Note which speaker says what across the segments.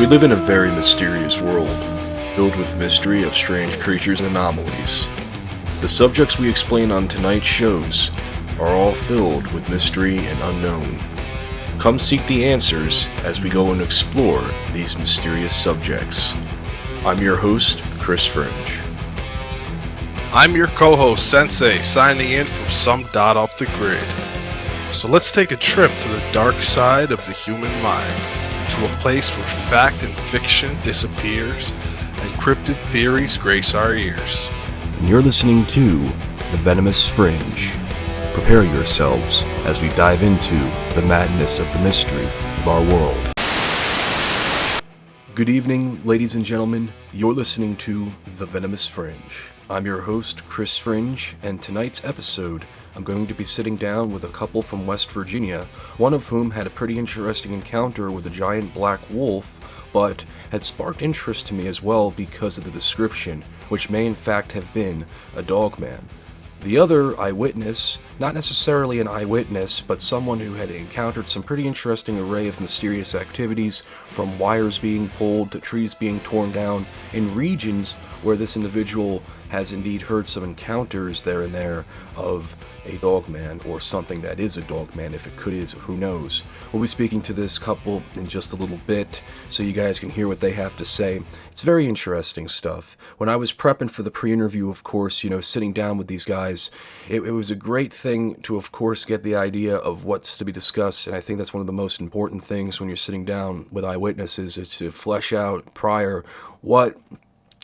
Speaker 1: live in a very mysterious world, filled with mystery of strange creatures and anomalies. The subjects we explain on tonight's shows are all filled with mystery and unknown. Come seek the answers as we go and explore these mysterious subjects. I'm your host, Chris Fringe.
Speaker 2: I'm your co-host, Sensei, signing in from some dot off the grid. So let's take a trip to the dark side of the human mind, to a place where fact and fiction disappears, and cryptid theories grace our ears.
Speaker 3: And you're listening to The Venomous Fringe. Prepare yourselves as we dive into the madness of the mystery of our world.
Speaker 1: Good evening, ladies and gentlemen. You're listening to The Venomous Fringe. I'm your host, Chris Fringe, and tonight's episode, I'm going to be sitting down with a couple from West Virginia, one of whom had a pretty interesting encounter with a giant black wolf, but had sparked interest to me as well because of the description, which may in fact have been a dogman. The other eyewitness, not necessarily an eyewitness, but someone who had encountered some pretty interesting array of mysterious activities, from wires being pulled to trees being torn down, in regions where this individual has indeed heard some encounters there and there of a dogman, or something that is a dogman, if it could is, who knows. We'll be speaking to this couple in just a little bit, so you guys can hear what they have to say. It's very interesting stuff. When I was prepping for the pre-interview, of course, sitting down with these guys, it was a great thing to, of course, get the idea of what's to be discussed, and I think that's one of the most important things when you're sitting down with eyewitnesses, is to flesh out prior what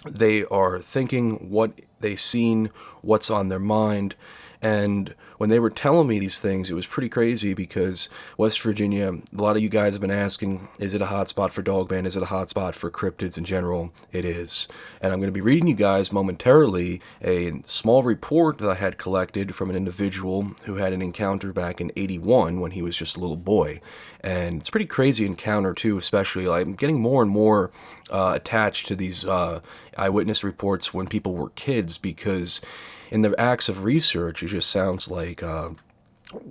Speaker 1: they are thinking, what they've seen, what's on their mind. And when they were telling me these things, it was pretty crazy because West Virginia, a lot of you guys have been asking, is it a hotspot for dogman? Is it a hotspot for cryptids in general? It is. And I'm going to be reading you guys momentarily a small report that I had collected from an individual who had an encounter back in '81 when he was just a little boy. And it's a pretty crazy encounter too, especially I'm getting more and more attached to these eyewitness reports when people were kids, because in the acts of research, it just sounds like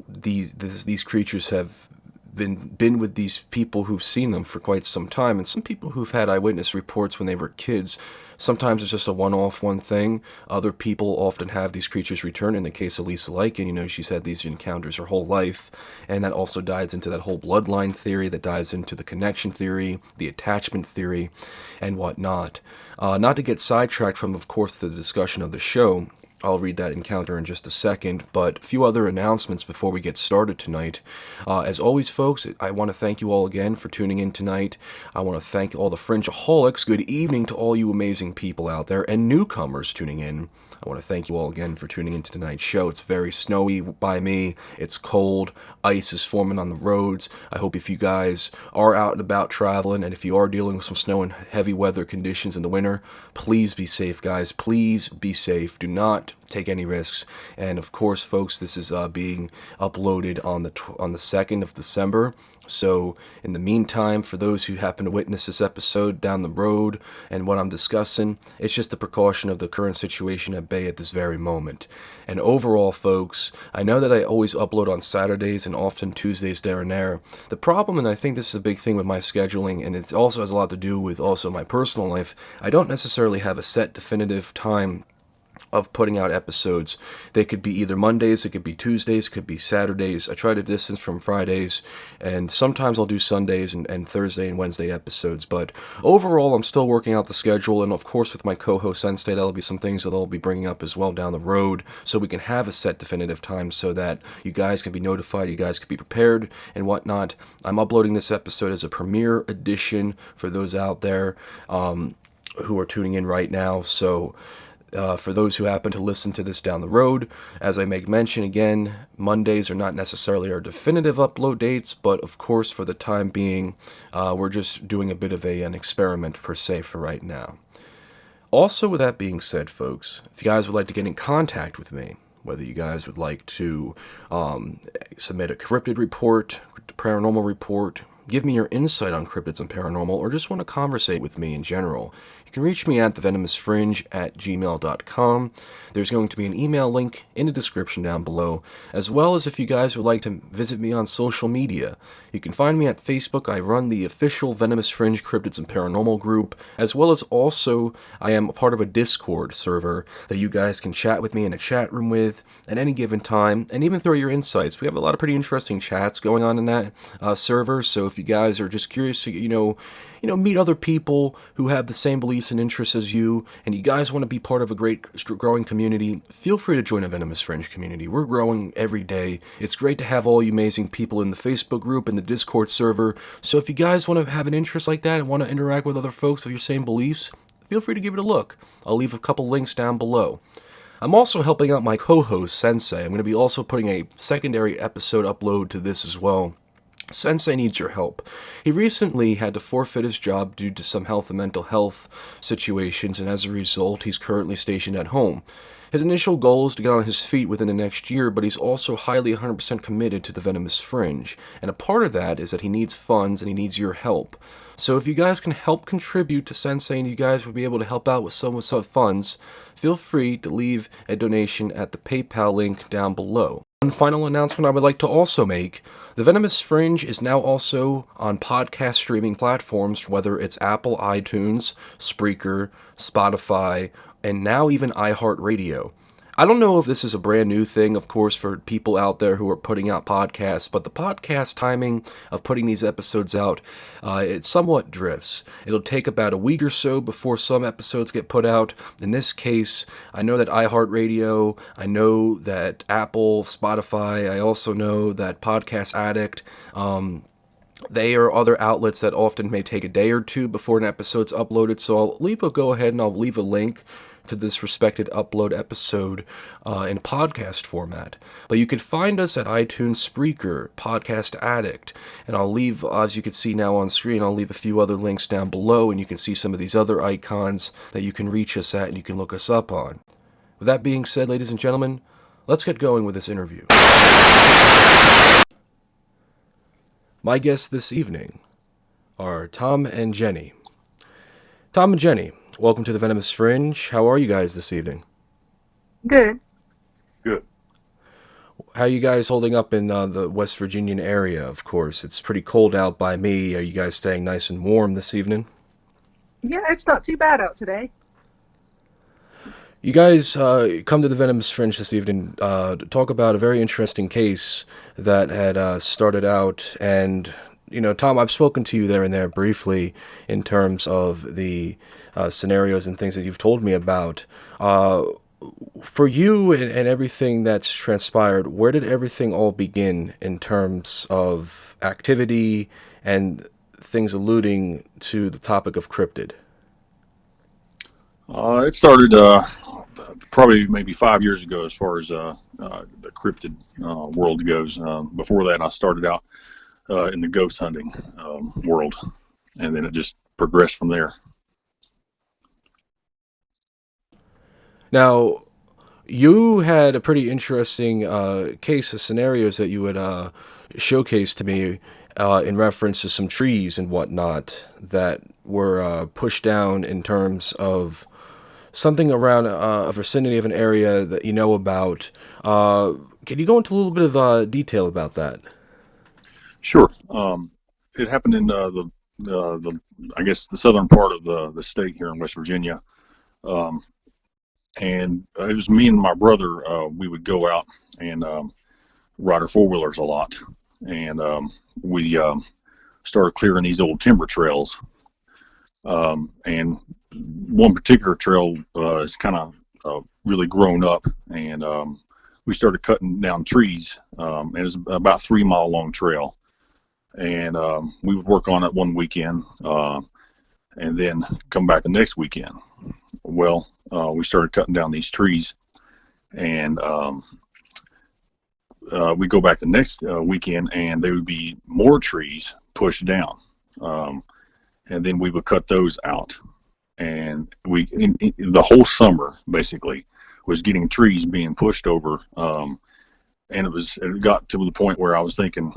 Speaker 1: these creatures have been with these people who've seen them for quite some time. And some people who've had eyewitness reports when they were kids, sometimes it's just a one thing. Other people often have these creatures return. In the case of 𝘿𝙤𝙬𝙢𝙖𝙧, she's had these encounters her whole life. And that also dives into that whole bloodline theory, that dives into the connection theory, the attachment theory, and whatnot. Not to get sidetracked from, of course, the discussion of the show, I'll read that encounter in just a second, but a few other announcements before we get started tonight. As always, folks, I want to thank you all again for tuning in tonight. I want to thank all the Fringeaholics. Good evening to all you amazing people out there and newcomers tuning in. I want to thank you all again for tuning into tonight's show. It's very snowy by me. It's cold. Ice is forming on the roads. I hope if you guys are out and about traveling, and if you are dealing with some snow and heavy weather conditions in the winter, please be safe, guys. Please be safe. Do not take any risks. And of course, folks, this is being uploaded on the 2nd of December. So in the meantime, for those who happen to witness this episode down the road and what I'm discussing, it's just a precaution of the current situation at bay at this very moment. And overall, folks, I know that I always upload on Saturdays and often Tuesdays there and there. The problem, and I think this is a big thing with my scheduling, and it also has a lot to do with also my personal life, I don't necessarily have a set definitive time of putting out episodes. They could be either Mondays, it could be Tuesdays, it could be Saturdays. I try to distance from Fridays, and sometimes I'll do Sundays and Thursday and Wednesday episodes. But overall, I'm still working out the schedule, and of course with my co-host Sensei, that'll be some things that I'll be bringing up as well down the road, so we can have a set definitive time so that you guys can be notified, you guys can be prepared, and whatnot. I'm uploading this episode as a premiere edition for those out there who are tuning in right now, so for those who happen to listen to this down the road, as I make mention again, Mondays are not necessarily our definitive upload dates, but of course for the time being, we're just doing a bit of an experiment per se for right now. Also, with that being said, folks, if you guys would like to get in contact with me, whether you guys would like to submit a cryptid report, paranormal report, give me your insight on cryptids and paranormal, or just want to conversate with me in general, you can reach me at thevenomousfringe@gmail.com. There's going to be an email link in the description down below, as well as if you guys would like to visit me on social media. You can find me at Facebook. I run the official Venomous Fringe Cryptids and Paranormal group, as well as also I am a part of a Discord server that you guys can chat with me in a chat room with at any given time, and even throw your insights. We have a lot of pretty interesting chats going on in that server, so if you guys are just curious to, meet other people who have the same beliefs and interests as you, and you guys want to be part of a great growing community, feel free to join a Venomous Fringe community. We're growing every day. It's great to have all you amazing people in the Facebook group and the Discord server, so if you guys want to have an interest like that and want to interact with other folks of your same beliefs, feel free to give it a look. I'll leave a couple links down below. I'm also helping out my co-host, Sensei. I'm going to be also putting a secondary episode upload to this as well. Sensei needs your help. He recently had to forfeit his job due to some health and mental health situations, and as a result, he's currently stationed at home. His initial goal is to get on his feet within the next year, but he's also highly 100% committed to the Venomous Fringe, and a part of that is that he needs funds and he needs your help. So if you guys can help contribute to Sensei and you guys would be able to help out with some funds, feel free to leave a donation at the PayPal link down below. One final announcement I would like to also make: the Venomous Fringe is now also on podcast streaming platforms, whether it's Apple iTunes, Spreaker, Spotify, and now even iHeartRadio. I don't know if this is a brand new thing, of course, for people out there who are putting out podcasts, but the podcast timing of putting these episodes out, it somewhat drifts. It'll take about a week or so before some episodes get put out. In this case, I know that iHeartRadio, I know that Apple, Spotify, I also know that Podcast Addict, they are other outlets that often may take a day or two before an episode's uploaded, so I'll go ahead and I'll leave a link to this respected upload episode in podcast format. But you can find us at iTunes, Spreaker, Podcast Addict, and I'll leave, as you can see now on screen, I'll leave a few other links down below, and you can see some of these other icons that you can reach us at and you can look us up on. With that being said, ladies and gentlemen, let's get going with this interview. My guests this evening are Tom and Jenny. Tom and Jenny, welcome to the Venomous Fringe. How are you guys this evening?
Speaker 4: Good.
Speaker 2: Good.
Speaker 1: How are you guys holding up in the West Virginian area, of course? It's pretty cold out by me. Are you guys staying nice and warm this evening?
Speaker 4: Yeah, it's not too bad out today.
Speaker 1: You guys come to the Venomous Fringe this evening to talk about a very interesting case that had started out, and Tom, I've spoken to you there and there briefly in terms of the scenarios and things that you've told me about. For you and everything that's transpired, where did everything all begin in terms of activity and things alluding to the topic of cryptid?
Speaker 5: It started probably maybe 5 years ago as far as the cryptid world goes. Before that, I started out in the ghost hunting world, and then it just progressed from there.
Speaker 1: Now, you had a pretty interesting case of scenarios that you had showcased to me in reference to some trees and whatnot that were pushed down in terms of something around a vicinity of an area that you know about. Can you go into a little bit of detail about that?
Speaker 5: Sure. It happened in the I guess the southern part of the state here in West Virginia. And it was me and my brother. We would go out and ride our four-wheelers a lot, and we started clearing these old timber trails. And one particular trail is kind of really grown up, and we started cutting down trees. And it was about 3 mile long trail, and we would work on it one weekend, and then come back the next weekend. Well, we started cutting down these trees, and we go back the next weekend, and there would be more trees pushed down, and then we would cut those out. And the whole summer basically was getting trees being pushed over, and it got to the point where I was thinking,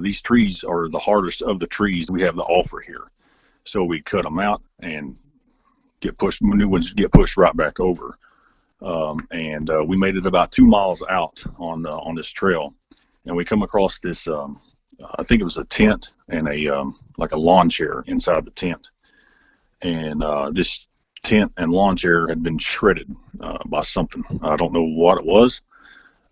Speaker 5: these trees are the hardest of the trees we have to offer here. So we cut them out and new ones get pushed right back over. And we made it about 2 miles out on this trail, and we come across this. I think it was a tent and like a lawn chair inside the tent, and this tent and lawn chair had been shredded by something. I don't know what it was,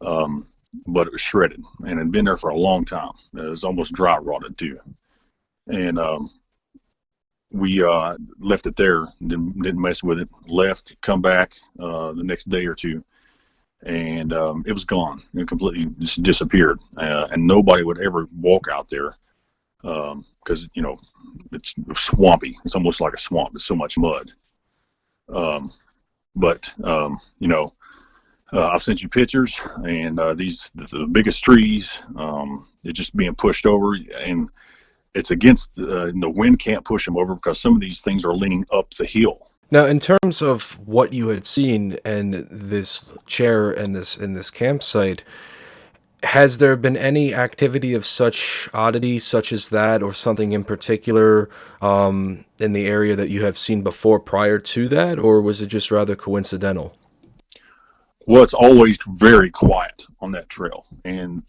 Speaker 5: but it was shredded and had been there for a long time. It was almost dry rotted too, and we left it there, didn't mess with it, left, come back the next day or two, and it was gone. It completely just disappeared, and nobody would ever walk out there because, it's swampy. It's almost like a swamp. There's so much mud. But I've sent you pictures, and the biggest trees, it's just being pushed over, and it's against the wind can't push them over because some of these things are leaning up the hill.
Speaker 1: Now, in terms of what you had seen and this chair and this campsite, has there been any activity of such oddity, such as that, or something in particular in the area that you have seen before prior to that, or was it just rather coincidental?
Speaker 5: Well, it's always very quiet on that trail, and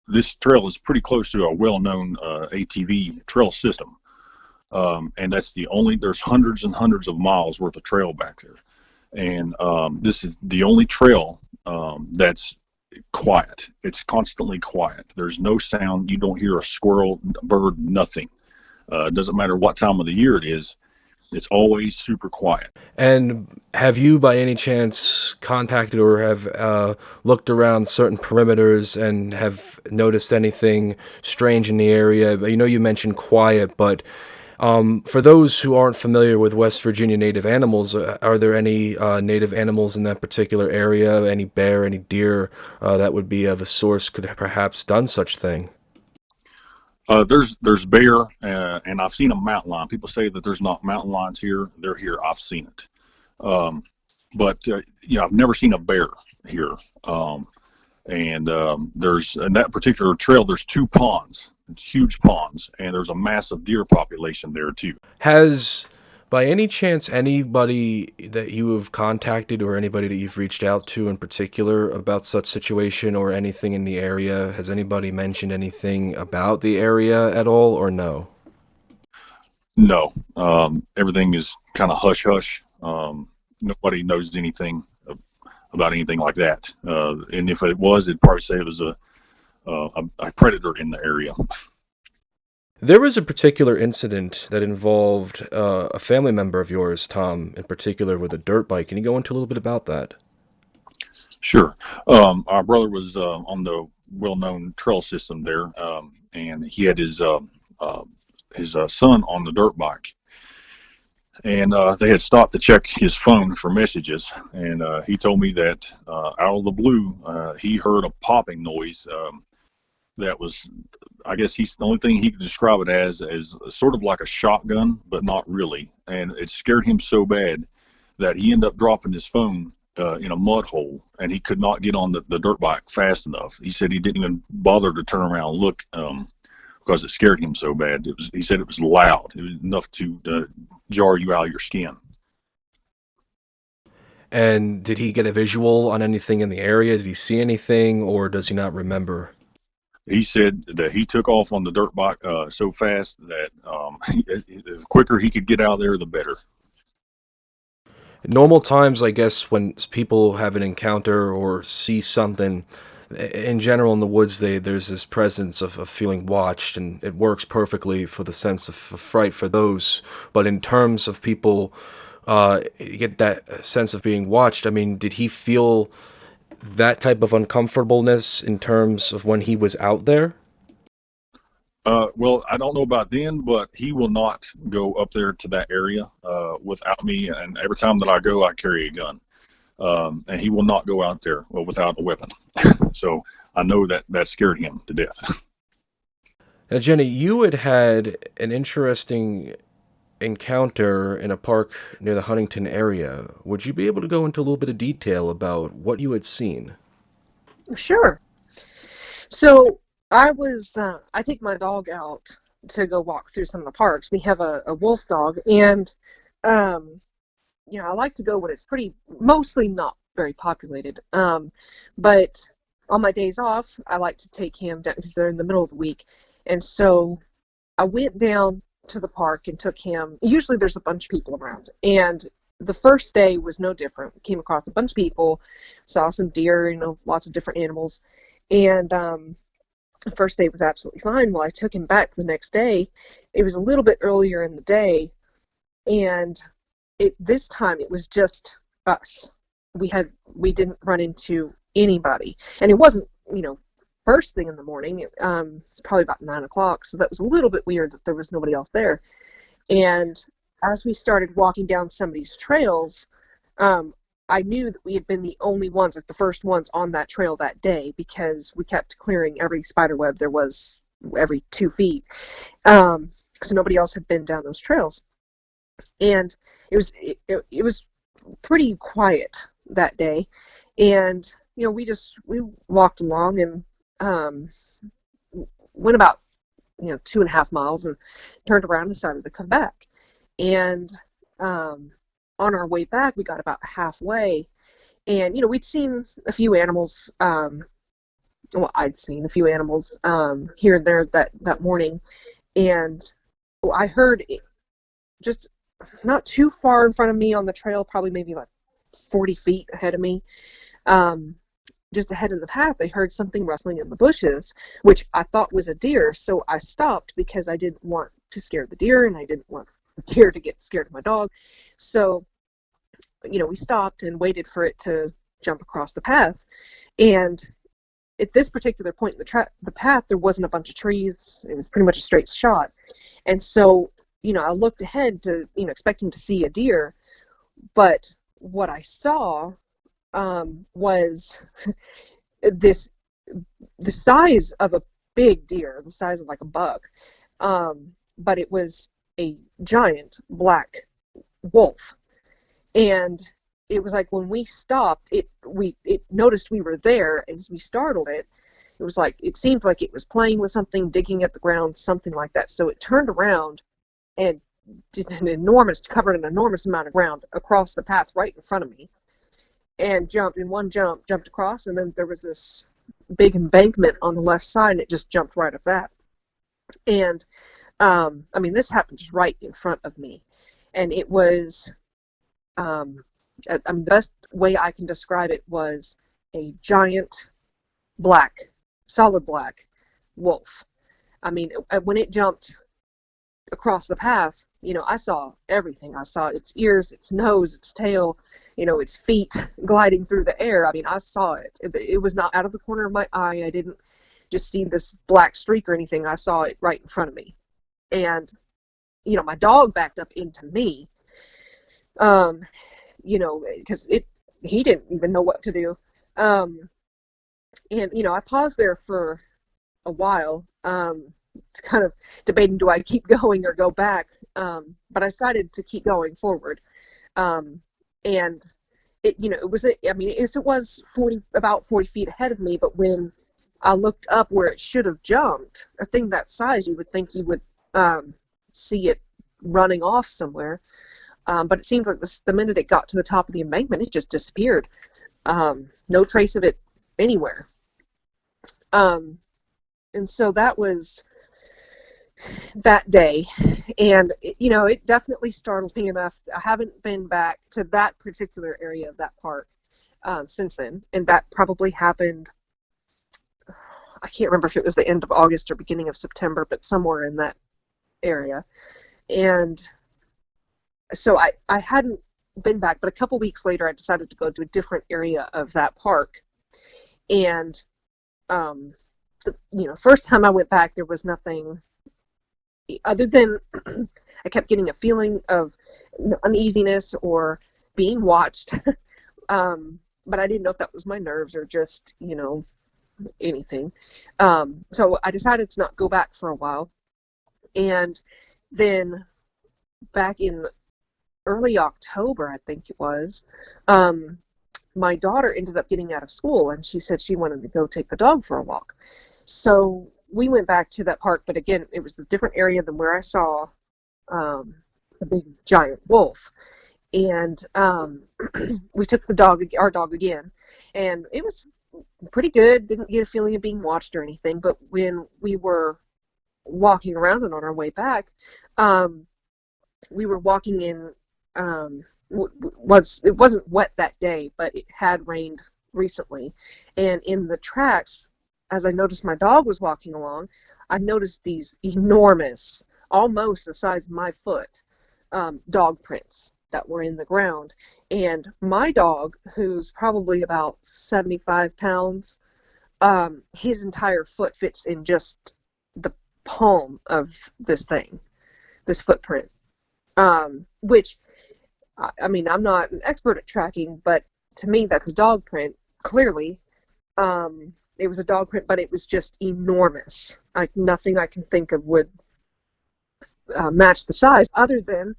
Speaker 5: this trail is pretty close to a well-known ATV trail system, and there's hundreds and hundreds of miles worth of trail back there, and this is the only trail that's quiet. It's constantly quiet. There's no sound. You don't hear a squirrel, bird, nothing. It doesn't matter what time of the year it is. It's always super quiet.
Speaker 1: And have you, by any chance, contacted or have looked around certain perimeters and have noticed anything strange in the area? You mentioned quiet, but for those who aren't familiar with West Virginia native animals, are there any native animals in that particular area, any bear, any deer that would be of a source could have perhaps done such thing?
Speaker 5: There's bear, and I've seen a mountain lion. People say that there's not mountain lions here. They're here. I've seen it. But I've never seen a bear here. And there's, in that particular trail, there's 2 ponds, huge ponds, and there's a massive deer population there too.
Speaker 1: Has, by any chance, anybody that you have contacted or anybody that you've reached out to in particular about such situation or anything in the area, has anybody mentioned anything about the area at all, or no?
Speaker 5: No. Everything is kind of hush-hush. Nobody knows anything about anything like that. And if it was, it'd probably say it was a predator in the area.
Speaker 1: There was a particular incident that involved a family member of yours, Tom, in particular, with a dirt bike. Can you go into a little bit about that?
Speaker 5: Sure. Our brother was on the well-known trail system there, and he had his son on the dirt bike. And they had stopped to check his phone for messages, and he told me that out of the blue, he heard a popping noise that was, I guess the only thing he could describe it as sort of like a shotgun, but not really. And it scared him so bad that he ended up dropping his phone in a mud hole, and he could not get on the dirt bike fast enough. He said he didn't even bother to turn around and look because it scared him so bad. He said it was loud. It was enough to jar you out of your skin.
Speaker 1: And did he get a visual on anything in the area? Did he see anything, or does he not remember?
Speaker 5: He said that he took off on the dirt bike so fast that the quicker he could get out of there, the better.
Speaker 1: Normal times, I guess, when people have an encounter or see something, in general in the woods, there's this presence of feeling watched, and it works perfectly for the sense of fright for those. But in terms of people get that sense of being watched, I mean, did he feel that type of uncomfortableness in terms of when he was out there?
Speaker 5: Well, I don't know about then, but he will not go up there to that area without me. And every time that I go, I carry a gun. And he will not go out there without a weapon. So I know that scared him to death.
Speaker 1: Now, Jenny, you had an interesting encounter in a park near the Huntington area. Would you be able to go into a little bit of detail about what you had seen?
Speaker 4: Sure. So I take my dog out to go walk through some of the parks. We have a wolf dog, and um, I like to go when it's mostly not very populated. But on my days off, I like to take him down because they're in the middle of the week. And so I went down to the park and took him. Usually there's a bunch of people around. And the first day was no different. Came across a bunch of people, saw some deer, lots of different animals. And the first day was absolutely fine. Well, I took him back the next day. It was a little bit earlier in the day, and this time it was just us. We didn't run into anybody, and it wasn't first thing in the morning. It's probably about 9 o'clock, so that was a little bit weird that there was nobody else there. And as we started walking down some of these trails, I knew that we had been the only ones, like the first ones on that trail that day, because we kept clearing every spider web there was every 2 feet. So nobody else had been down those trails. And it was pretty quiet that day. And, we walked along and went about, 2.5 miles and turned around and decided to come back. And on our way back, we got about halfway, and we'd seen a few animals. I'd seen a few animals here and there that morning, and I heard just not too far in front of me on the trail, probably maybe like 40 feet ahead of me, just ahead in the path, I heard something rustling in the bushes, which I thought was a deer. So I stopped because I didn't want to scare the deer, and I didn't want the deer to get scared of my dog. So we stopped and waited for it to jump across the path. And at this particular point in the path, there wasn't a bunch of trees. It was pretty much a straight shot. And so, I looked ahead to, expecting to see a deer. But what I saw was the size of a big deer, the size of like a buck. But it was a giant black wolf. And it was like when we stopped, it noticed we were there, and we startled it. It was like, it seemed like it was playing with something, digging at the ground, something like that. So it turned around and covered an enormous amount of ground across the path right in front of me, and jumped across, and then there was this big embankment on the left side, and it just jumped right up that. And this happened just right in front of me, and it was the best way I can describe it was a giant solid black wolf. When it jumped across the path, I saw everything. I saw its ears, its nose, its tail, its feet gliding through the air. I saw it. It was not out of the corner of my eye. I didn't just see this black streak or anything. I saw it right in front of me. And, my dog backed up into me, because he didn't even know what to do. And, I paused there for a while, kind of debating, do I keep going or go back? But I decided to keep going forward. And it was about 40 feet ahead of me, but when I looked up where it should have jumped, a thing that size, you would think you would see it running off somewhere. But it seemed like the minute it got to the top of the embankment, it just disappeared. No trace of it anywhere. And so that was that day. And, it definitely startled me enough. I haven't been back to that particular area of that park since then. And that probably happened, I can't remember if it was the end of August or beginning of September, but somewhere in that area. And so I hadn't been back, but a couple weeks later I decided to go to a different area of that park. And first time I went back, there was nothing other than I kept getting a feeling of uneasiness or being watched. But I didn't know if that was my nerves or just, anything. So I decided to not go back for a while. And then back in early October, I think it was, my daughter ended up getting out of school, and she said she wanted to go take the dog for a walk. So we went back to that park, but again, it was a different area than where I saw the big giant wolf. And we took our dog again, and it was pretty good. Didn't get a feeling of being watched or anything. But when we were walking around and on our way back, we were walking in. It wasn't wet that day, but it had rained recently, and in the tracks, as I noticed my dog was walking along, I noticed these enormous, almost the size of my foot, dog prints that were in the ground. And my dog, who's probably about 75 pounds, his entire foot fits in just the palm of this footprint. Which, I mean, I'm not an expert at tracking, but to me, that's a dog print, clearly. It was a dog print, but it was just enormous. Like, nothing I can think of would match the size, other than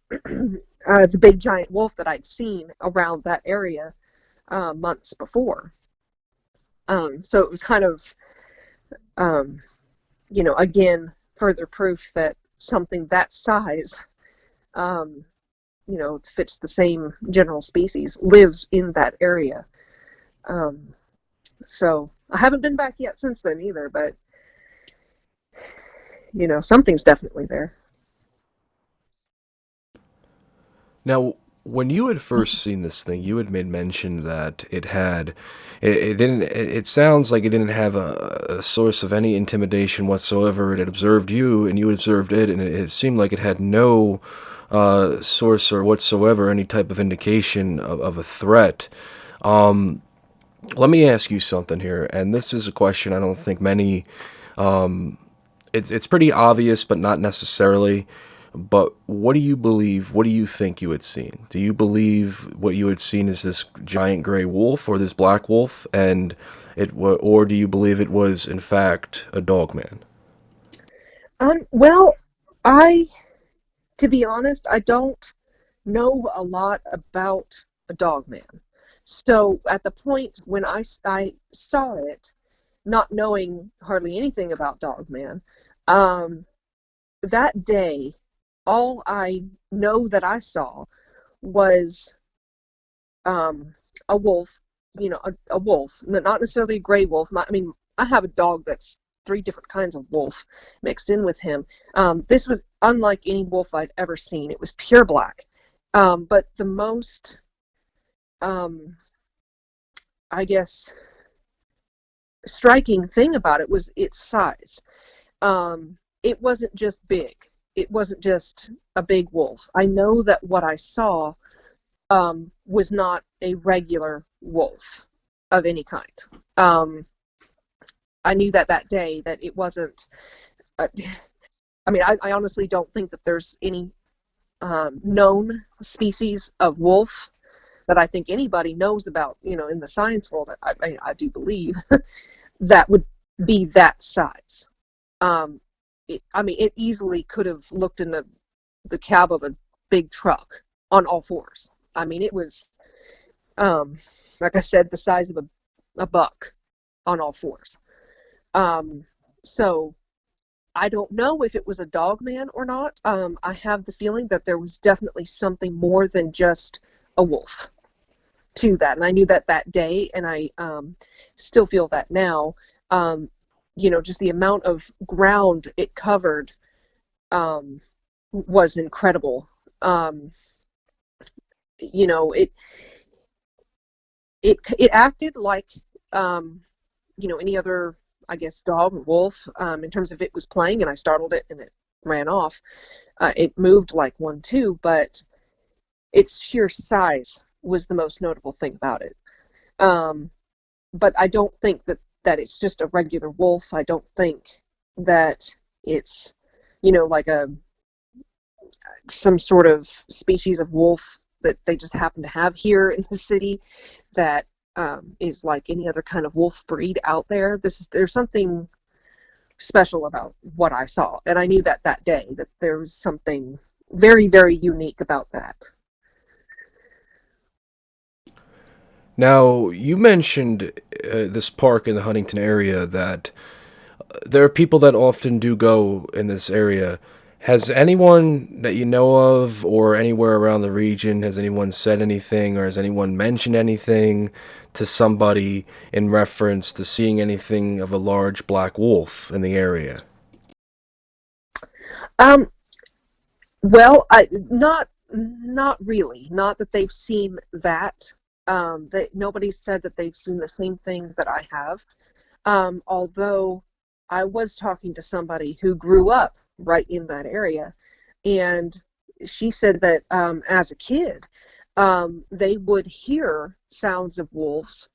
Speaker 4: the big giant wolf that I'd seen around that area months before. So it was kind of, again, further proof that something that size, it fits the same general species, lives in that area. So I haven't been back yet since then either, but, something's definitely there.
Speaker 1: Now, when you had first seen this thing, you had made mention that it sounds like it didn't have a source of any intimidation whatsoever. It had observed you, and you had observed it, and it seemed like it had no source or whatsoever, any type of indication of a threat. Let me ask you something here, and this is a question I don't think many, it's pretty obvious, but not necessarily. But what do you believe? What do you think you had seen? Do you believe what you had seen is this giant gray wolf or this black wolf, or do you believe it was in fact a dog man?
Speaker 4: Well, to be honest, I don't know a lot about a dog man. So at the point when I saw it, not knowing hardly anything about dog man, that day, all I know that I saw was a wolf, a wolf, not necessarily a gray wolf. I have a dog that's 3 different kinds of wolf mixed in with him. This was unlike any wolf I'd ever seen. It was pure black. But the most, I guess, striking thing about it was its size. It wasn't just big. It wasn't just a big wolf. I know that what I saw was not a regular wolf of any kind. I knew that day that it wasn't. I honestly don't think that there's any known species of wolf that I think anybody knows about, in the science world. I do believe that would be that size. It easily could have looked in the cab of a big truck on all fours. It was, like I said, the size of a buck on all fours. So I don't know if it was a dog man or not. I have the feeling that there was definitely something more than just a wolf to that. And I knew that day, and I still feel that now. Just the amount of ground it covered was incredible. It acted like any other, I guess, dog or wolf, in terms of it was playing and I startled it and it ran off. It moved like one too, but its sheer size was the most notable thing about it. But I don't think that it's just a regular wolf. I don't think that it's, like some sort of species of wolf that they just happen to have here in the city that is like any other kind of wolf breed out there. There's something special about what I saw, and I knew that day that there was something very, very unique about that.
Speaker 1: Now, you mentioned this park in the Huntington area that there are people that often do go in this area. Has anyone that you know of or anywhere around the region, has anyone said anything or has anyone mentioned anything to somebody in reference to seeing anything of a large black wolf in the area?
Speaker 4: Um, well, not really. Not that they've seen that. That nobody said that they've seen the same thing that I have. Although I was talking to somebody who grew up right in that area, and she said that as a kid, they would hear sounds of wolves,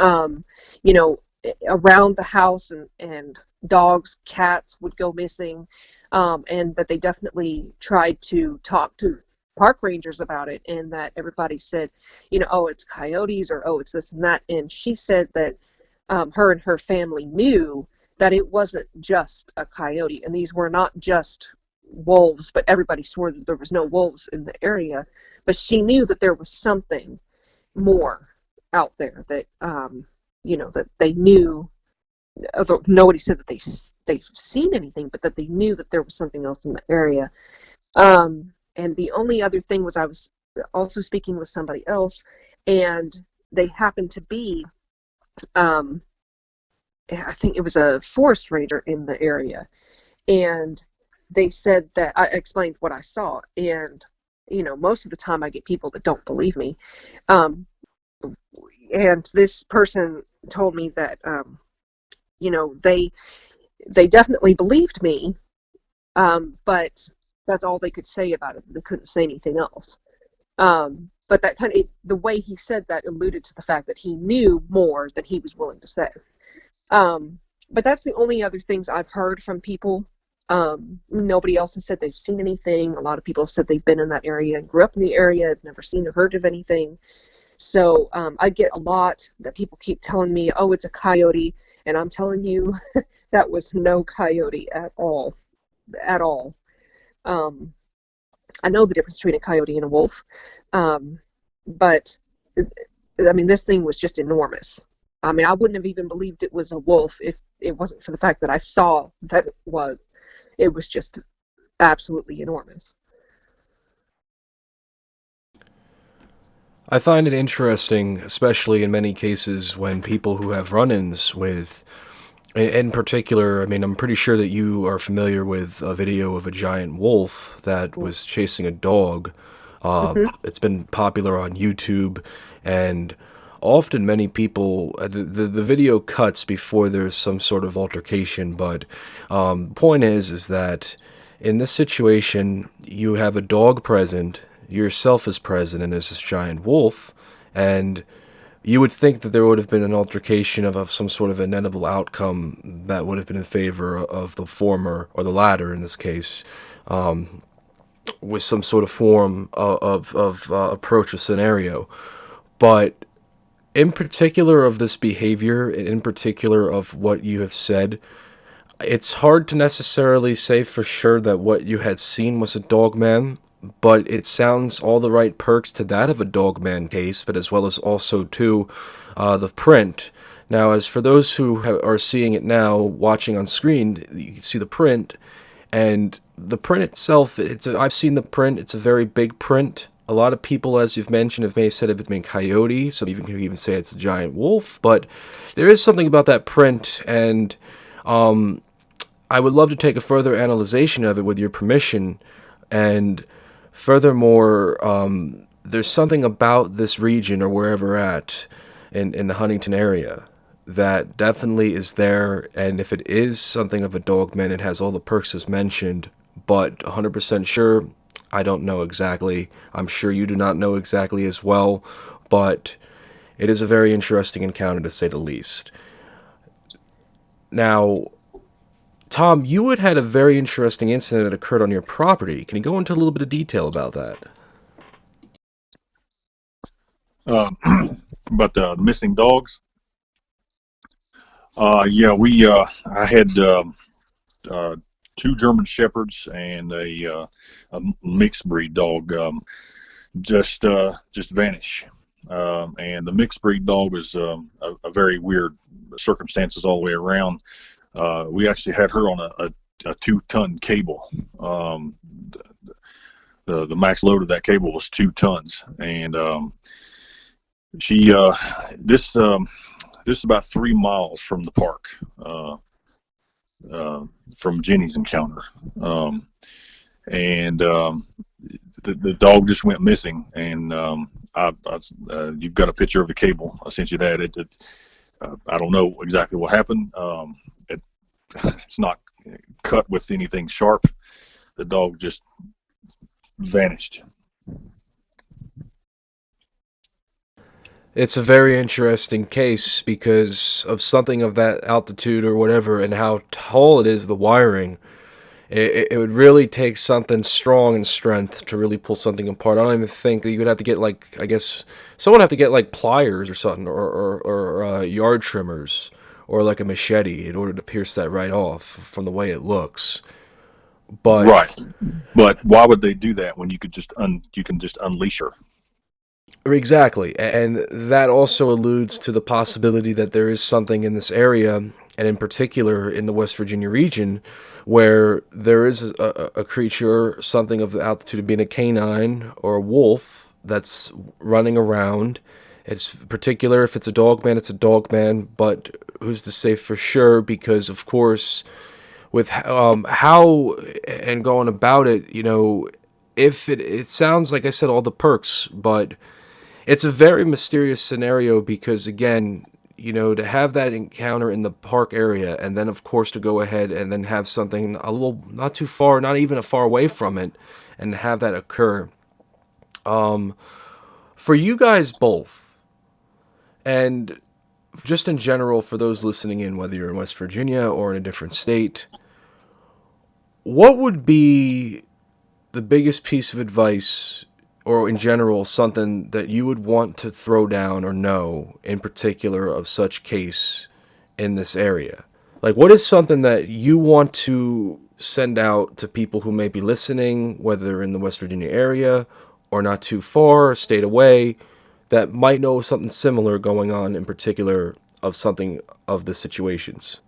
Speaker 4: um, you know, around the house, and dogs, cats would go missing, and that they definitely tried to talk to park rangers about it, and that everybody said, oh, it's coyotes, or oh, it's this and that. And she said that her and her family knew that it wasn't just a coyote, and these were not just wolves, but everybody swore that there was no wolves in the area. But she knew that there was something more out there, that that they knew. Although nobody said that they've seen anything, but that they knew that there was something else in the area. And the only other thing was, I was also speaking with somebody else, and they happened to be, I think it was a forest ranger in the area, and they said that I explained what I saw, and most of the time I get people that don't believe me, and this person told me that they definitely believed me, but that's all they could say about it. They couldn't say anything else. But that the way he said that alluded to the fact that he knew more than he was willing to say. But that's the only other things I've heard from people. Nobody else has said they've seen anything. A lot of people have said they've been in that area and grew up in the area, have never seen or heard of anything. So I get a lot that people keep telling me, oh, it's a coyote. And I'm telling you, that was no coyote at all. At all. I know the difference between a coyote and a wolf. But, I mean, this thing was just enormous. I mean, I wouldn't have even believed it was a wolf if it wasn't for the fact that I saw that it was. It was just absolutely enormous.
Speaker 1: I find it interesting, especially in many cases when people who have run-ins with, in particular, I mean, I'm pretty sure that you are familiar with a video of a giant wolf that was chasing a dog. It's been popular on YouTube, and often many people, the video cuts before there's some sort of altercation, but point is that in this situation, you have a dog present, yourself is present, and there's this giant wolf, and you would think that there would have been an altercation of some sort of inedible outcome that would have been in favor of the former, or the latter in this case, with some sort of form of approach or scenario. But in particular of this behavior, and in particular of what you have said, it's hard to necessarily say for sure that what you had seen was a dogman, but it sounds all the right perks to that of a dogman case, but as well as also to the print. Now, as for those who are seeing it now, watching on screen, you can see the print, and the print itself, I've seen the print, it's a very big print. A lot of people, as you've mentioned, have may said it's been coyote, some even can even say it's a giant wolf, but there is something about that print, and I would love to take a further analyzation of it with your permission. And furthermore, there's something about this region, or wherever at in the Huntington area, that definitely is there, and if it is something of a dogman, it has all the perks as mentioned, but 100% sure, I don't know exactly. I'm sure you do not know exactly as well, but it is a very interesting encounter, to say the least. Now, Tom, you had a very interesting incident that occurred on your property. Can you go into a little bit of detail about that?
Speaker 5: But the missing dogs. I had two German Shepherds and a mixed breed dog just vanish. And the mixed breed dog was a very weird circumstances all the way around. We actually had her on a 2-ton cable. The max load of that cable was 2 tons, and she this is about 3 miles from the park, from Jenny's encounter, and the dog just went missing. And you've got a picture of the cable. I sent you that. I don't know exactly what happened. It's not cut with anything sharp. The dog just vanished.
Speaker 1: It's a very interesting case because of something of that altitude or whatever, and how tall it is, the wiring. It would really take something strong and strength to really pull something apart. I don't even think that you would have to get, like, I guess someone would have to get like pliers or something, or yard trimmers, or like a machete in order to pierce that right off from the way it looks. But
Speaker 5: Right, but why would they do that when you could just you can just unleash her?
Speaker 1: exactly, and that also alludes to the possibility that there is something in this area, and in particular in the West Virginia region, where there is a creature, something of the altitude of being a canine or a wolf that's running around. It's particular. If it's a dog man, it's a dog man, but who's to say for sure? Because of course, with how and going about it, if it sounds like I said all the perks, but it's a very mysterious scenario because, again, to have that encounter in the park area, and then of course to go ahead and then have something a little not too far, not even a far away from it, and have that occur. For you guys both, and just in general for those listening in, whether you're in West Virginia or in a different state, what would be the biggest piece of advice, or in general, something that you would want to throw down or know in particular of such case in this area? Like, what is something that you want to send out to people who may be listening, whether in the West Virginia area or not too far, stayed away, that might know something similar going on in particular of something of the situations?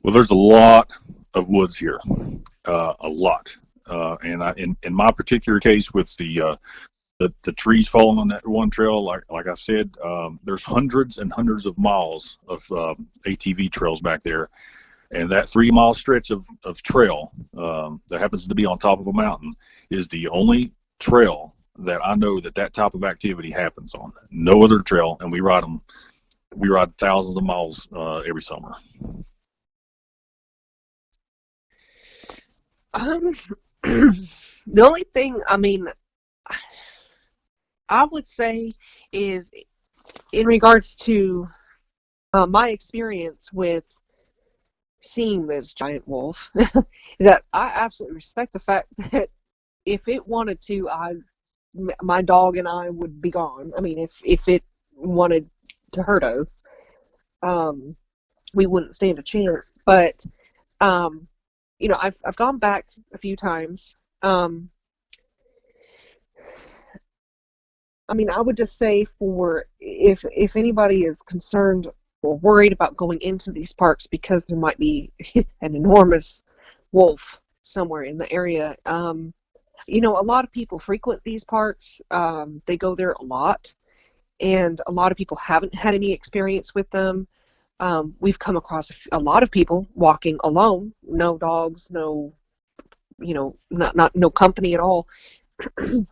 Speaker 5: Well, there's a lot of woods here, a lot. And in my particular case, with the trees falling on that one trail, like I said, there's hundreds and hundreds of miles of ATV trails back there, and that 3-mile stretch of trail that happens to be on top of a mountain is the only trail that I know that type of activity happens on. No other trail, and we ride them. We ride thousands of miles every summer.
Speaker 4: The only thing, I would say is in regards to my experience with seeing this giant wolf, is that I absolutely respect the fact that if it wanted to, my dog and I would be gone. I mean, if it wanted to hurt us, we wouldn't stand a chance. But I've gone back a few times. I would just say, for if anybody is concerned or worried about going into these parks because there might be an enormous wolf somewhere in the area, a lot of people frequent these parks. They go there a lot, and a lot of people haven't had any experience with them. We've come across a lot of people walking alone, no dogs, no, not no company at all, and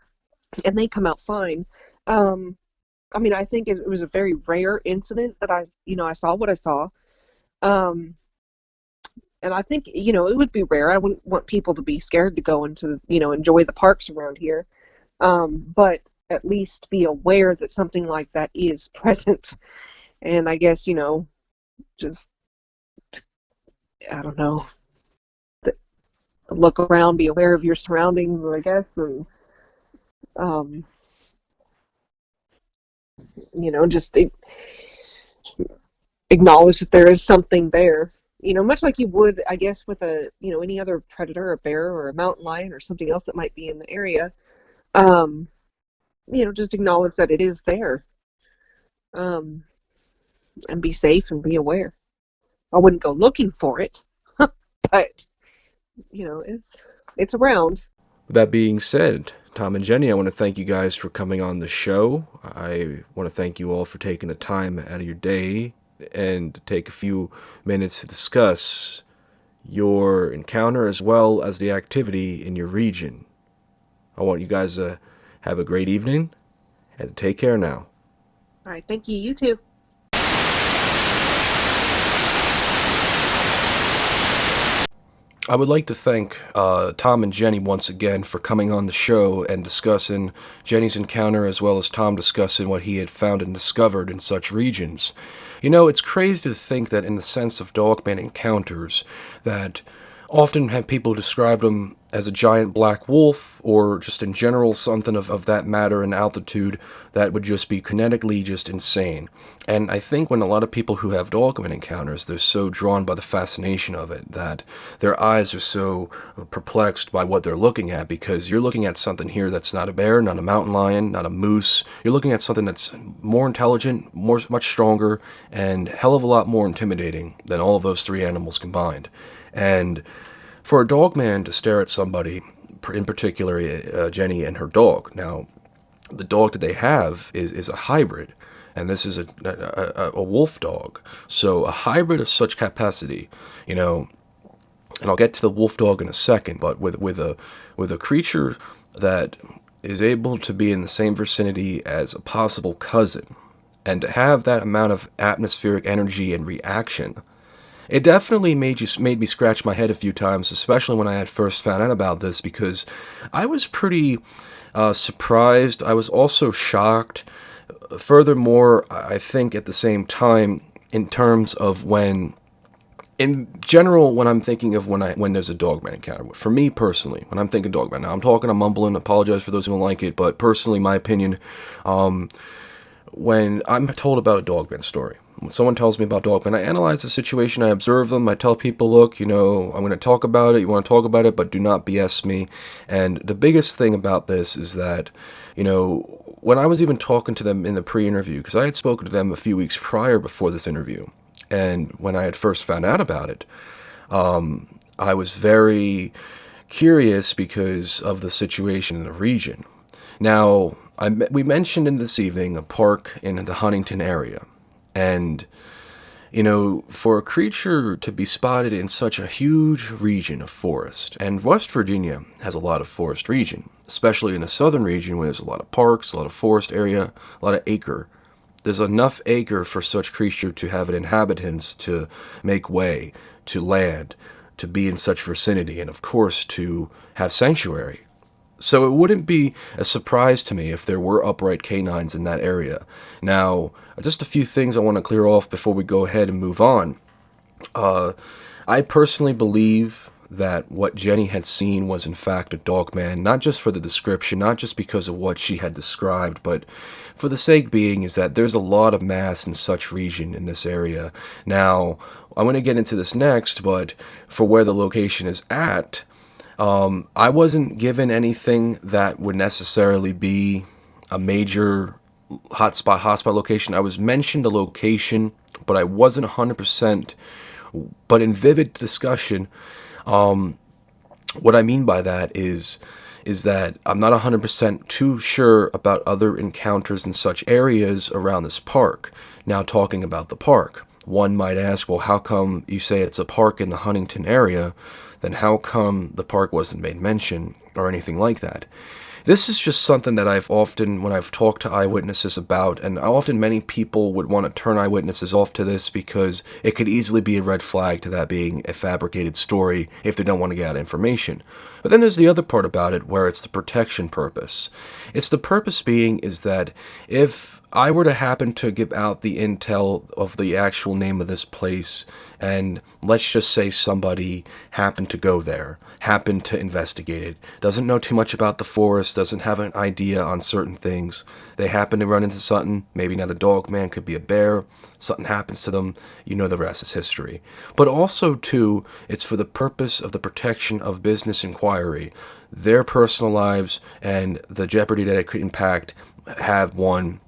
Speaker 4: they come out fine. I think it was a very rare incident that I saw what I saw. And I think, it would be rare. I wouldn't want people to be scared to go into, enjoy the parks around here. But at least be aware that something like that is present. And I guess, just, I don't know, look around, be aware of your surroundings, I guess, and, just acknowledge that there is something there. Much like you would, I guess, with any other predator, a bear or a mountain lion or something else that might be in the area. Just acknowledge that it is there. and be safe and be aware. I wouldn't go looking for it, but it's around.
Speaker 1: With that being said, Tom and Jenny, I want to thank you guys for coming on the show. I want to thank you all for taking the time out of your day and take a few minutes to discuss your encounter as well as the activity in your region. I want you guys to have a great evening and take care now.
Speaker 4: All right, thank you. You too.
Speaker 1: I would like to thank Tom and Jenny once again for coming on the show and discussing Jenny's encounter as well as Tom discussing what he had found and discovered in such regions. It's crazy to think that in the sense of Dogman encounters, that often have people described them as a giant black wolf or just in general something of that matter and altitude that would just be kinetically just insane. And I think when a lot of people who have Dogman encounters, they're so drawn by the fascination of it that their eyes are so perplexed by what they're looking at, because you're looking at something here that's not a bear, not a mountain lion, not a moose. You're looking at something that's more intelligent, much stronger, and hell of a lot more intimidating than all of those three animals combined. And for a dogman to stare at somebody, in particular Jenny and her dog. Now, the dog that they have is a hybrid, and this is a wolf dog. So a hybrid of such capacity, and I'll get to the wolf dog in a second, but with a creature that is able to be in the same vicinity as a possible cousin, and to have that amount of atmospheric energy and reaction, it definitely made me scratch my head a few times, especially when I had first found out about this, because I was pretty surprised. I was also shocked. Furthermore, I think at the same time, in terms of in general, when I'm thinking of when there's a dogman encounter, for me personally, when I'm thinking dogman, now I'm mumbling, apologize for those who don't like it, but personally, my opinion, when I'm told about a dogman story, when someone tells me about dogmen, I analyze the situation, I observe them, I tell people, look, I'm going to talk about it, you want to talk about it, but do not BS me. And the biggest thing about this is that, when I was even talking to them in the pre-interview, because I had spoken to them a few weeks prior before this interview, and when I had first found out about it, I was very curious because of the situation in the region. Now, we mentioned in this evening a park in the Huntington area. And, for a creature to be spotted in such a huge region of forest, and West Virginia has a lot of forest region, especially in the southern region where there's a lot of parks, a lot of forest area, a lot of acre. There's enough acre for such creature to have inhabitants to make way, to land, to be in such vicinity, and of course to have sanctuary. So it wouldn't be a surprise to me if there were upright canines in that area. Now, just a few things I want to clear off before we go ahead and move on. I personally believe that what Jenny had seen was in fact a dogman, not just for the description, not just because of what she had described, but for the sake being is that there's a lot of mass in such region in this area. Now, I'm going to get into this next, but for where the location is at, I wasn't given anything that would necessarily be a major hotspot location. I was mentioned a location, but I wasn't 100%. But in vivid discussion, what I mean by that is that I'm not 100% too sure about other encounters in such areas around this park. Now, talking about the park, one might ask, well, how come you say it's a park in the Huntington area? Then how come the park wasn't made mention or anything like that? This is just something that I've often, when I've talked to eyewitnesses about, and often many people would want to turn eyewitnesses off to this because it could easily be a red flag to that being a fabricated story if they don't want to get out information. But then there's the other part about it where it's the protection purpose. It's the purpose being is that if I were to happen to give out the intel of the actual name of this place, and let's just say somebody happened to go there, happened to investigate it, doesn't know too much about the forest, doesn't have an idea on certain things, they happen to run into something, maybe not a dog man, could be a bear, something happens to them, the rest is history. But also, too, it's for the purpose of the protection of business inquiry, their personal lives, and the jeopardy that it could impact have one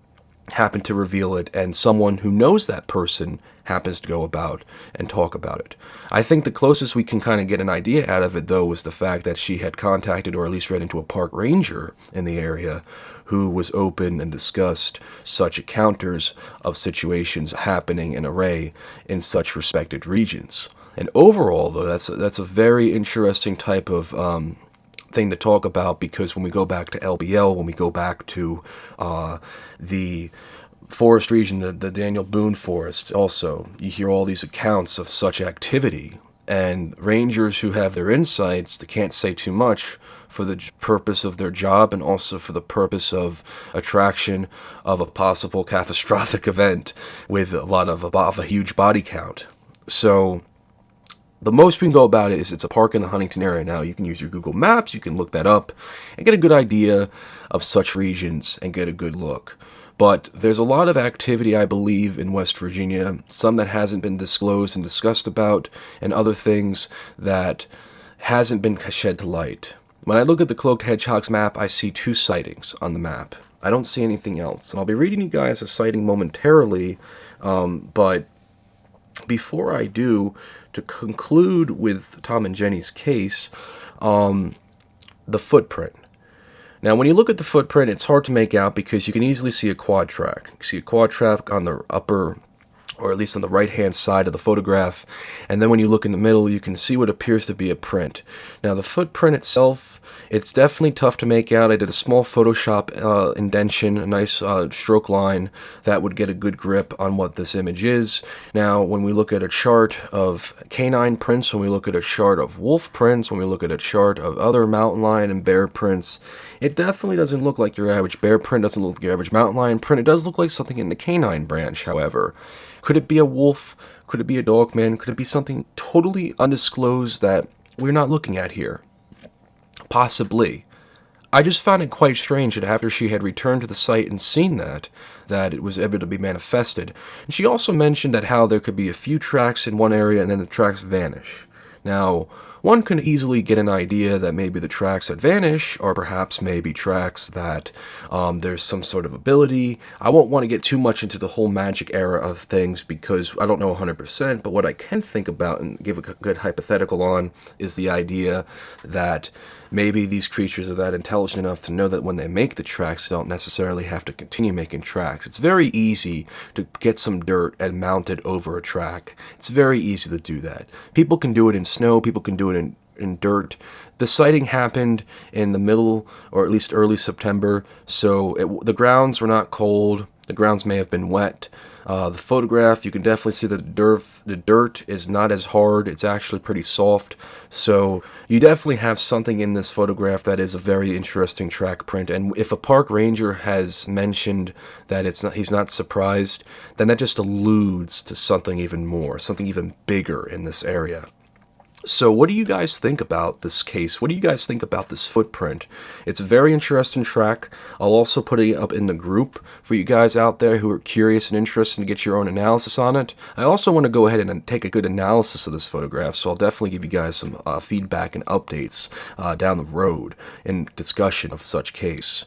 Speaker 1: happen to reveal it, and someone who knows that person happens to go about and talk about it. I think the closest we can kind of get an idea out of it, though, was the fact that she had contacted, or at least ran into, a park ranger in the area who was open and discussed such encounters of situations happening in array in such respected regions. And overall, though, that's a very interesting type of thing to talk about, because when we go back to LBL, when we go back to the forest region, the Daniel Boone Forest, also, you hear all these accounts of such activity, and rangers who have their insights, they can't say too much for the purpose of their job, and also for the purpose of attraction of a possible catastrophic event with a huge body count. So the most we can go about it is it's a park in the Huntington area. Now, you can use your Google Maps, you can look that up, and get a good idea of such regions and get a good look. But there's a lot of activity, I believe, in West Virginia, some that hasn't been disclosed and discussed about, and other things that hasn't been shed to light. When I look at the Cloaked Hedgehog's map, I see 2 sightings on the map. I don't see anything else. And I'll be reading you guys a sighting momentarily, but before I do, to conclude with Tom and Jenny's case, the footprint. Now, when you look at the footprint, it's hard to make out because you can easily see a quad track. You can see a quad track on the upper, or at least on the right-hand side of the photograph, and then when you look in the middle, you can see what appears to be a print. Now, the footprint itself, it's definitely tough to make out. I did a small Photoshop indentation, a nice stroke line that would get a good grip on what this image is. Now, when we look at a chart of canine prints, when we look at a chart of wolf prints, when we look at a chart of other mountain lion and bear prints, it definitely doesn't look like your average bear print, doesn't look like your average mountain lion print. It does look like something in the canine branch, however. Could it be a wolf? Could it be a dogman? Could it be something totally undisclosed that we're not looking at here? Possibly. I just found it quite strange that after she had returned to the site and seen that it was able to be manifested. And she also mentioned that how there could be a few tracks in one area and then the tracks vanish. Now, one can easily get an idea that maybe the tracks that vanish are perhaps maybe tracks that there's some sort of ability. I won't want to get too much into the whole magic era of things because I don't know 100%, but what I can think about and give a good hypothetical on is the idea that maybe these creatures are that intelligent enough to know that when they make the tracks, they don't necessarily have to continue making tracks. It's very easy to get some dirt and mount it over a track. It's very easy to do that. People can do it in snow, people can do it in dirt. The sighting happened in the middle, or at least early September, so the grounds were not cold. The grounds may have been wet. The photograph, you can definitely see that the dirt is not as hard. It's actually pretty soft. So you definitely have something in this photograph that is a very interesting track print. And if a park ranger has mentioned that he's not surprised, then that just alludes to something even more, something even bigger in this area. So what do you guys think about this case? What do you guys think about this footprint? It's a very interesting track. I'll also put it up in the group for you guys out there who are curious and interested to get your own analysis on it. I also want to go ahead and take a good analysis of this photograph, so I'll definitely give you guys some feedback and updates down the road in discussion of such case.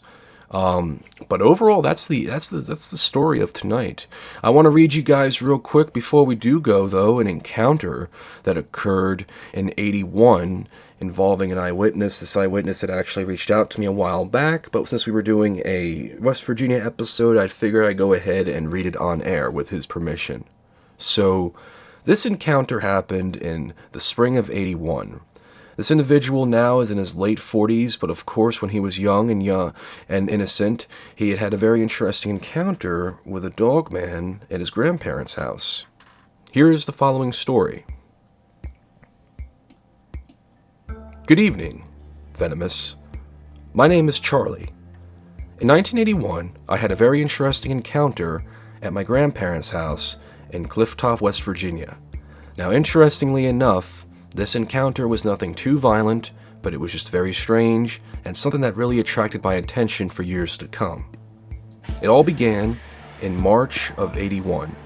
Speaker 1: But overall, that's the story of tonight. I want to read you guys real quick before we do go, though, an encounter that occurred in '81 involving an eyewitness. This eyewitness had actually reached out to me a while back, but since we were doing a West Virginia episode, I figured I'd go ahead and read it on air with his permission. So, this encounter happened in the spring of '81. This individual now is in his late 40s, but of course when he was young and innocent, he had had a very interesting encounter with a dog man at his grandparents' house. Here is the following story. Good evening, Venomous. My name is Charlie. In 1981, I had a very interesting encounter at my grandparents' house in Clifftop, West Virginia. Now, interestingly enough, this encounter was nothing too violent, but it was just very strange and something that really attracted my attention for years to come. It all began in March of '81.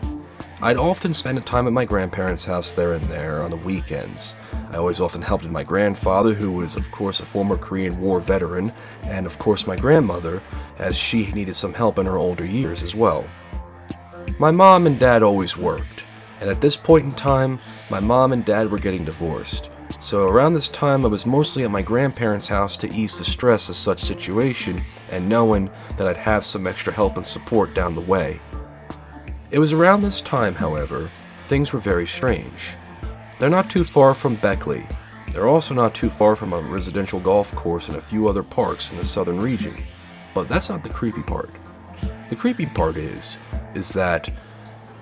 Speaker 1: I'd often spend time at my grandparents' house there and there on the weekends. I always often helped my grandfather, who was of course a former Korean War veteran, and of course my grandmother, as she needed some help in her older years as well. My mom and dad always worked, and at this point in time, my mom and dad were getting divorced. So around this time, I was mostly at my grandparents' house to ease the stress of such situation and knowing that I'd have some extra help and support down the way. It was around this time, however, things were very strange. They're not too far from 𝙿𝙤𝙦𝙦. They're also not too far from a residential golf course and a few other parks in the southern region. But that's not the creepy part. The creepy part is that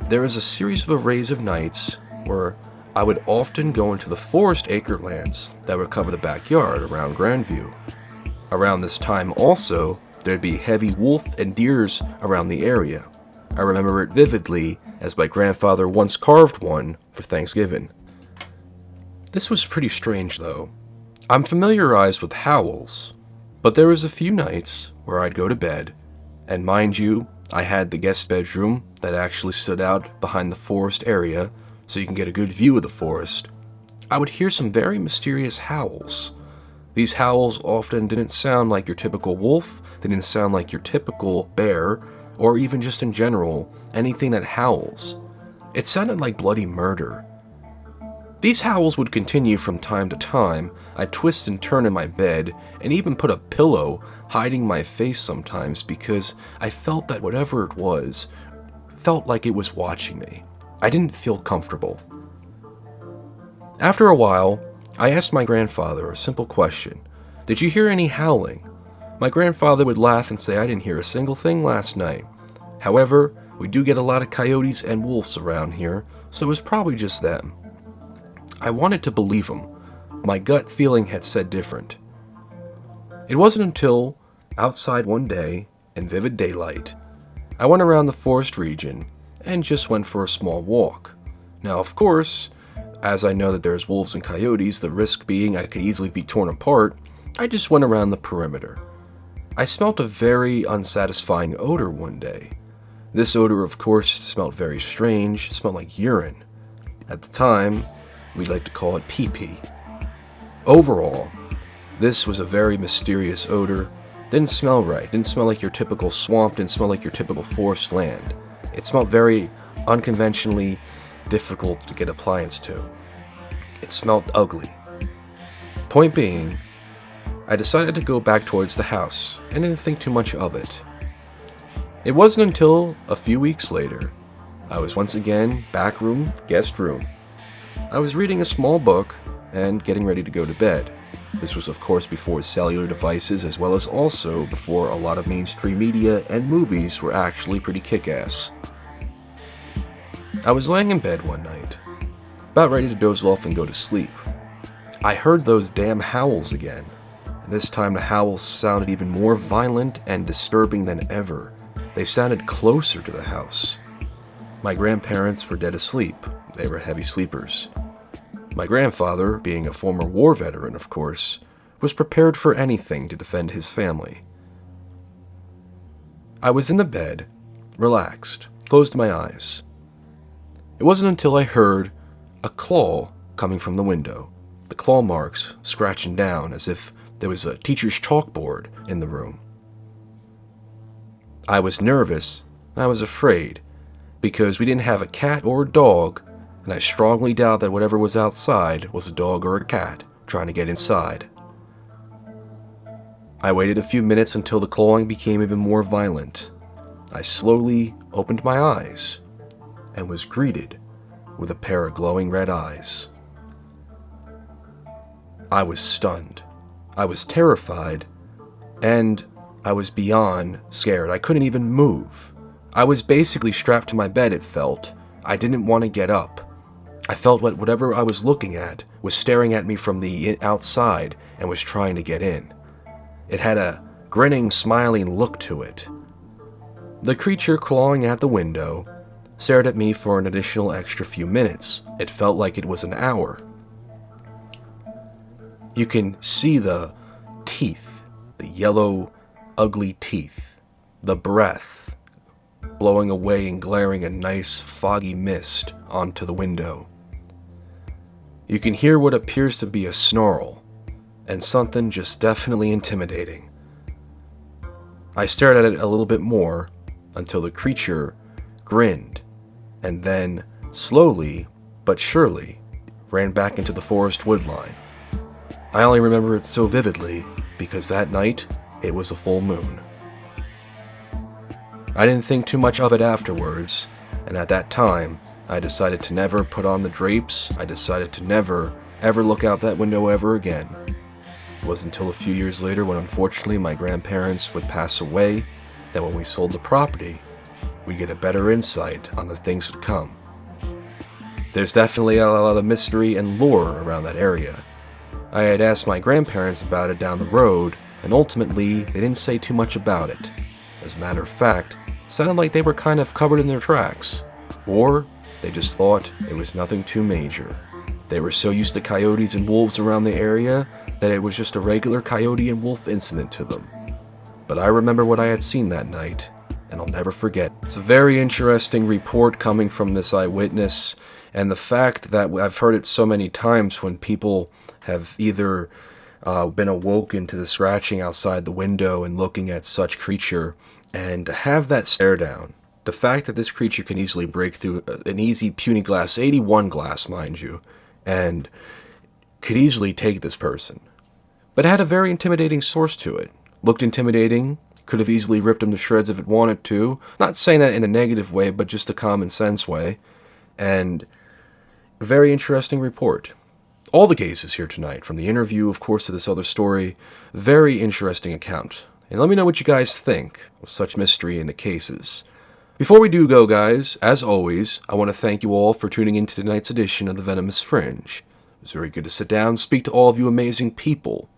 Speaker 1: there is a series of arrays of nights where I would often go into the forest acre lands that would cover the backyard around Grandview. Around this time also, there'd be heavy wolf and deers around the area. I remember it vividly as my grandfather once carved one for Thanksgiving. This was pretty strange though. I'm familiarized with howls, but there was a few nights where I'd go to bed, and mind you, I had the guest bedroom that actually stood out behind the forest area so you can get a good view of the forest. I would hear some very mysterious howls. These howls often didn't sound like your typical wolf, they didn't sound like your typical bear, or even just in general, anything that howls. It sounded like bloody murder. These howls would continue from time to time. I'd twist and turn in my bed, and even put a pillow hiding my face sometimes because I felt that whatever it was, felt like it was watching me. I didn't feel comfortable. After a while, I asked my grandfather a simple question. Did you hear any howling? My grandfather would laugh and say I didn't hear a single thing last night. However, we do get a lot of coyotes and wolves around here, so it was probably just them. I wanted to believe him. My gut feeling had said different. It wasn't until outside one day, in vivid daylight, I went around the forest region and just went for a small walk. Now, of course, as I know that there's wolves and coyotes, the risk being I could easily be torn apart, I just went around the perimeter. I smelt a very unsatisfying odor one day. This odor, of course, smelled very strange. It smelled like urine. At the time, we'd like to call it pee-pee. Overall, this was a very mysterious odor. Didn't smell right. Didn't smell like your typical swamp. Didn't smell like your typical forest land. It smelled very unconventionally difficult to get appliance to. It smelled ugly. Point being, I decided to go back towards the house and didn't think too much of it. It wasn't until a few weeks later, I was once again back room, guest room. I was reading a small book and getting ready to go to bed. This was of course before cellular devices, as well as also before a lot of mainstream media and movies were actually pretty kick-ass. I was laying in bed one night, about ready to doze off and go to sleep. I heard those damn howls again. This time the howls sounded even more violent and disturbing than ever. They sounded closer to the house. My grandparents were dead asleep. They were heavy sleepers. My grandfather, being a former war veteran, of course, was prepared for anything to defend his family. I was in the bed, relaxed, closed my eyes. It wasn't until I heard a claw coming from the window, the claw marks scratching down as if there was a teacher's chalkboard in the room. I was nervous and I was afraid because we didn't have a cat or a dog, and I strongly doubt that whatever was outside was a dog or a cat trying to get inside. I waited a few minutes until the clawing became even more violent. I slowly opened my eyes and was greeted with a pair of glowing red eyes. I was stunned. I was terrified, and I was beyond scared. I couldn't even move. I was basically strapped to my bed, it felt. I didn't want to get up. I felt that whatever I was looking at was staring at me from the outside and was trying to get in. It had a grinning, smiling look to it. The creature clawing at the window stared at me for an additional extra few minutes. It felt like it was an hour. You can see the teeth, the yellow, ugly teeth, the breath, blowing away and glaring a nice, foggy mist onto the window. You can hear what appears to be a snarl, and something just definitely intimidating. I stared at it a little bit more until the creature grinned, and then, slowly but surely, ran back into the forest woodline. I only remember it so vividly because that night, it was a full moon. I didn't think too much of it afterwards, and at that time, I decided to never put on the drapes. I decided to never, ever look out that window ever again. It wasn't until a few years later when unfortunately my grandparents would pass away that when we sold the property, we get a better insight on the things that come. There's definitely a lot of mystery and lore around that area. I had asked my grandparents about it down the road, and ultimately they didn't say too much about it. As a matter of fact, it sounded like they were kind of covered in their tracks, or they just thought it was nothing too major. They were so used to coyotes and wolves around the area that it was just a regular coyote and wolf incident to them. But I remember what I had seen that night, and I'll never forget. It's a very interesting report coming from this eyewitness, and the fact that I've heard it so many times when people have either been awoken to the scratching outside the window and looking at such creature, and to have that stare down. The fact that this creature can easily break through an easy puny glass, 81 glass, mind you, and could easily take this person. But it had a very intimidating source to it. Looked intimidating, could have easily ripped him to shreds if it wanted to. Not saying that in a negative way, but just a common sense way. And a very interesting report. All the cases here tonight, from the interview, of course, to this other story, very interesting account. And let me know what you guys think of such mystery in the cases. Before we do go, guys, as always, I want to thank you all for tuning into tonight's edition of the Venomous Fringe. It was very good to sit down and speak to all of you amazing people.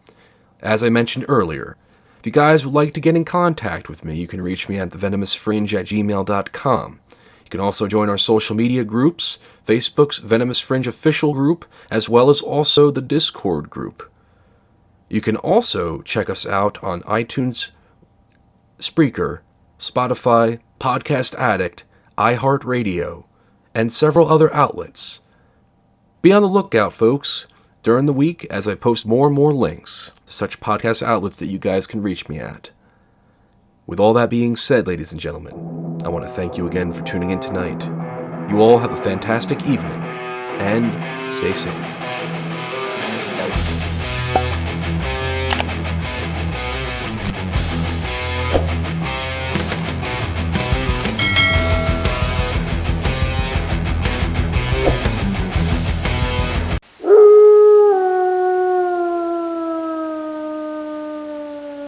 Speaker 1: As I mentioned earlier, if you guys would like to get in contact with me, you can reach me at thevenomousfringe@gmail.com. You can also join our social media groups, Facebook's Venomous Fringe official group, as well as also the Discord group. You can also check us out on iTunes, Spreaker, Spotify, Podcast Addict, iHeartRadio, and several other outlets. Be on the lookout, folks, during the week as I post more and more links to such podcast outlets that you guys can reach me at. With all that being said, ladies and gentlemen, I want to thank you again for tuning in tonight. You all have a fantastic evening, and stay safe.